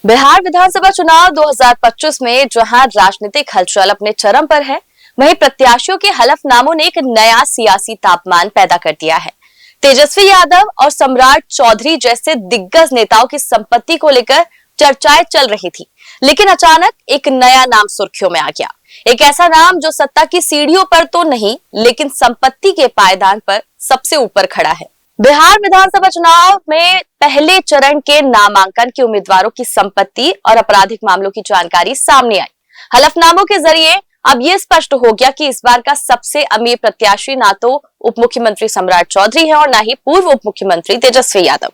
बिहार विधानसभा चुनाव 2025 में जहां राजनीतिक हलचल अपने चरम पर है, वहीं प्रत्याशियों के हलफनामों ने एक नया सियासी तापमान पैदा कर दिया है। तेजस्वी यादव और सम्राट चौधरी जैसे दिग्गज नेताओं की संपत्ति को लेकर चर्चाएं चल रही थी, लेकिन अचानक एक नया नाम सुर्खियों में आ गया। एक ऐसा नाम जो सत्ता की सीढ़ियों पर तो नहीं, लेकिन संपत्ति के पायदान पर सबसे ऊपर खड़ा है। बिहार विधानसभा चुनाव में पहले चरण के नामांकन के उम्मीदवारों की संपत्ति और आपराधिक मामलों की जानकारी सामने आई। हलफनामों के जरिए अब ये स्पष्ट हो गया कि इस बार का सबसे अमीर प्रत्याशी ना तो उप मुख्यमंत्री सम्राट चौधरी है और ना ही पूर्व उप मुख्यमंत्री तेजस्वी यादव,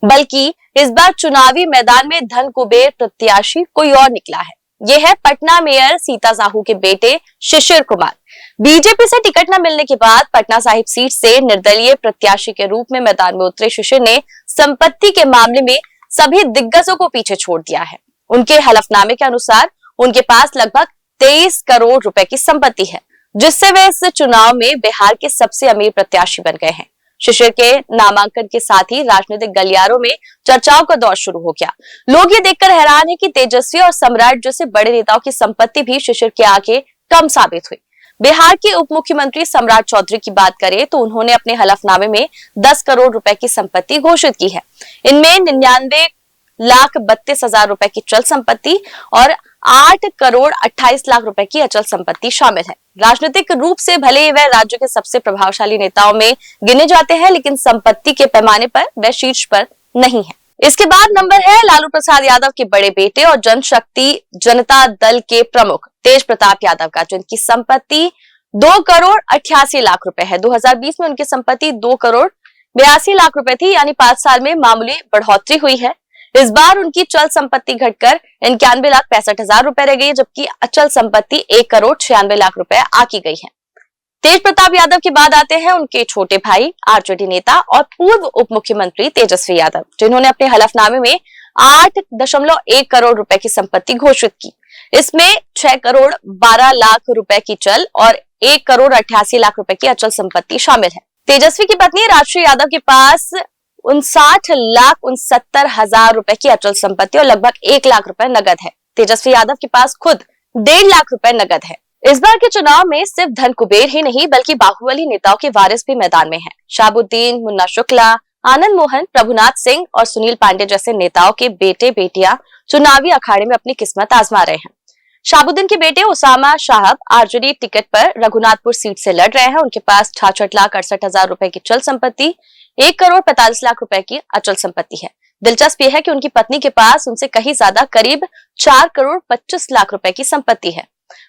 बल्कि इस बार चुनावी मैदान में धन कुबेर प्रत्याशी कोई और निकला है। ये है पटना मेयर सीता साहू के बेटे शिशिर कुमार। बीजेपी से टिकट न मिलने के बाद पटना साहिब सीट से निर्दलीय प्रत्याशी के रूप में मैदान में उतरे शिशिर ने संपत्ति के मामले में सभी दिग्गजों को पीछे छोड़ दिया है। उनके हलफनामे के अनुसार उनके पास लगभग 23 करोड़ रुपए की संपत्ति है, जिससे वे इस चुनाव में बिहार के सबसे अमीर प्रत्याशी बन गए हैं। शिशिर के नामांकन के साथ ही राजनीतिक गलियारों में चर्चाओं का दौर शुरू हो गया। लोग ये देखकर हैरान है कि तेजस्वी और सम्राट जैसे बड़े नेताओं की संपत्ति भी शिशिर के आगे कम साबित हुई। बिहार के उप मुख्यमंत्री सम्राट चौधरी की बात करें तो उन्होंने अपने हलफनामे में 10 करोड़ रुपए की संपत्ति घोषित की है। इनमें 99,32,000 रुपए की चल संपत्ति और 8 करोड़ 28 लाख रुपए की अचल संपत्ति शामिल है। राजनीतिक रूप से भले वह राज्य के सबसे प्रभावशाली नेताओं में गिने जाते हैं, लेकिन संपत्ति के पैमाने पर वह शीर्ष पर नहीं है। इसके बाद नंबर है लालू प्रसाद यादव के बड़े बेटे और जनशक्ति जनता दल के प्रमुख तेज प्रताप यादव का, जिनकी संपत्ति 2 करोड़ 88 लाख रुपए है। 2020 में उनकी संपत्ति 2 करोड़ 82 लाख रुपए थी, यानी 5 साल में मामूली बढ़ोतरी हुई है। इस बार उनकी चल संपत्ति घटकर 91,65,000 रुपए रह गई, जबकि अचल संपत्ति 1 करोड़ 96 लाख रुपए आकी गई है। तेज प्रताप यादव के बाद आते हैं उनके छोटे भाई आरजेडी नेता और पूर्व उप मुख्यमंत्री तेजस्वी यादव, जिन्होंने अपने हलफनामे में 8.1 करोड़ रुपए की संपत्ति घोषित की। इसमें 6 करोड़ 12 लाख रुपए की चल और 1 करोड़ 88 लाख रुपए की अचल संपत्ति शामिल है। तेजस्वी की पत्नी राजश्री यादव के पास 59,69,000 रुपए की अचल संपत्ति और लगभग 1 लाख रुपए नगद है। तेजस्वी यादव के पास खुद 1.5 लाख रुपए नगद है। इस बार के चुनाव में सिर्फ धन कुबेर ही नहीं, बल्कि बाहुबली नेताओं के वारिस भी मैदान में हैं। शहाबुद्दीन, मुन्ना शुक्ला, आनंद मोहन, प्रभुनाथ सिंह और सुनील पांडे जैसे नेताओं के बेटे बेटियां चुनावी अखाड़े में अपनी किस्मत आजमा रहे हैं। शहाबुद्दीन के बेटे उसामा साहब आरजेडी टिकट पर रघुनाथपुर सीट से लड़ रहे हैं। उनके पास 66,68,000 रुपए की चल संपत्ति, 1 करोड़ 45 लाख रुपए की अचल संपत्ति है। दिलचस्प यह है कि उनकी पत्नी के पास उनसे कहीं ज्यादा करीब 4 करोड़ 25 लाख रुपए की संपत्ति है।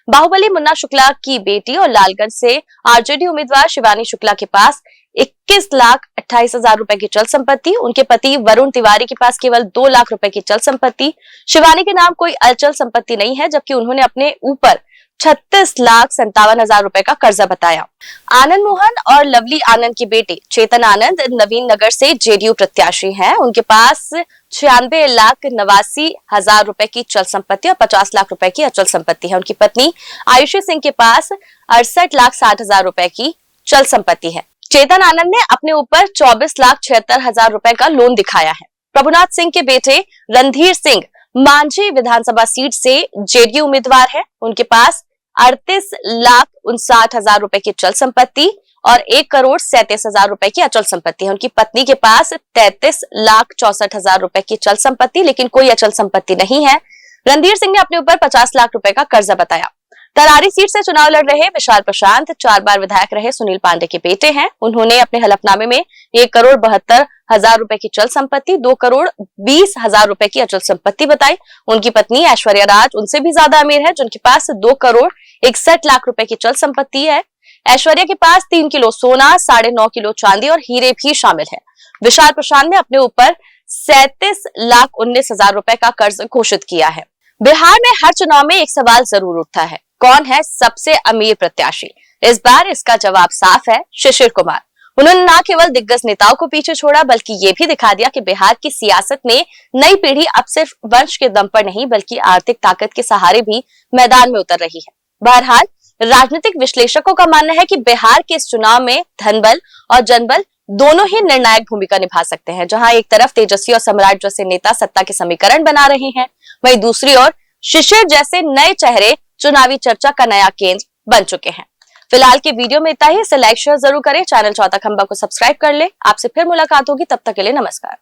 बाहुबली मुन्ना शुक्ला की बेटी और लालगंज से आरजेडी उम्मीदवार शिवानी शुक्ला के पास 21,28,000 रुपए की चल संपत्ति, उनके पति वरुण तिवारी के पास केवल 2 लाख रुपए की चल संपत्ति। शिवानी के नाम कोई अचल संपत्ति नहीं है, जबकि उन्होंने अपने ऊपर 36,57,000 रुपए का कर्जा बताया। आनंद मोहन और लवली आनंद के बेटे चेतन आनंद नवीन नगर से जेडीयू प्रत्याशी हैं। उनके पास 96,89,000 रुपए की चल संपत्ति और 50 लाख रुपए की अचल संपत्ति है। उनकी पत्नी आयुषी सिंह के पास 68,60,000 रुपए की चल संपत्ति है। चेतन आनंद ने अपने ऊपर 24,76,000 रुपए का लोन दिखाया है। प्रभुनाथ सिंह के बेटे रणधीर सिंह मांझी विधानसभा सीट से जेडीयू उम्मीदवार है। उनके पास 38,59,000 रुपए की चल संपत्ति और 1 करोड़ 37,000 रुपए की अचल संपत्ति है। उनकी पत्नी के पास 33,64,000 रुपए की चल संपत्ति, लेकिन कोई अचल संपत्ति नहीं है। रणधीर सिंह ने अपने ऊपर 50 लाख रुपए का कर्जा बताया। तरारी सीट से चुनाव लड़ रहे विशाल प्रशांत 4 बार विधायक रहे सुनील पांडे के बेटे हैं। उन्होंने अपने हलफनामे में 1 करोड़ 72,000 रुपए की चल संपत्ति, 2 करोड़ 20,000 रुपए की अचल संपत्ति बताई। उनकी पत्नी ऐश्वर्या राज उनसे भी ज्यादा अमीर है, जिनके पास 2 करोड़ 61 लाख रुपए की चल संपत्ति है। ऐश्वर्या के पास 3 किलो सोना, 9.5 किलो चांदी और हीरे भी शामिल है। विशाल प्रशांत ने अपने ऊपर 37,19,000 रुपए का कर्ज घोषित किया है। बिहार में हर चुनाव में एक सवाल जरूर उठता है, कौन है सबसे अमीर प्रत्याशी? इस बार इसका जवाब साफ है, शिशिर कुमार। उन्होंने न केवल दिग्गज नेताओं को पीछे छोड़ा, बल्कि ये भी दिखा दिया कि बिहार की सियासत में नई पीढ़ी अब सिर्फ वंश के दम पर नहीं, बल्कि आर्थिक ताकत के सहारे भी मैदान में उतर रही है। बहरहाल राजनीतिक विश्लेषकों का मानना है कि बिहार के इस चुनाव में धनबल और जनबल दोनों ही निर्णायक भूमिका निभा सकते हैं। जहां एक तरफ तेजस्वी और सम्राट जैसे नेता सत्ता के समीकरण बना रहे हैं, वहीं दूसरी ओर शिशिर जैसे नए चेहरे चुनावी चर्चा का नया केंद्र बन चुके हैं। फिलहाल की वीडियो में इतना ही। इसे लाइक शेयर जरूर करें, चैनल चौथा खंबा को सब्सक्राइब कर ले। आपसे फिर मुलाकात होगी, तब तक के लिए नमस्कार।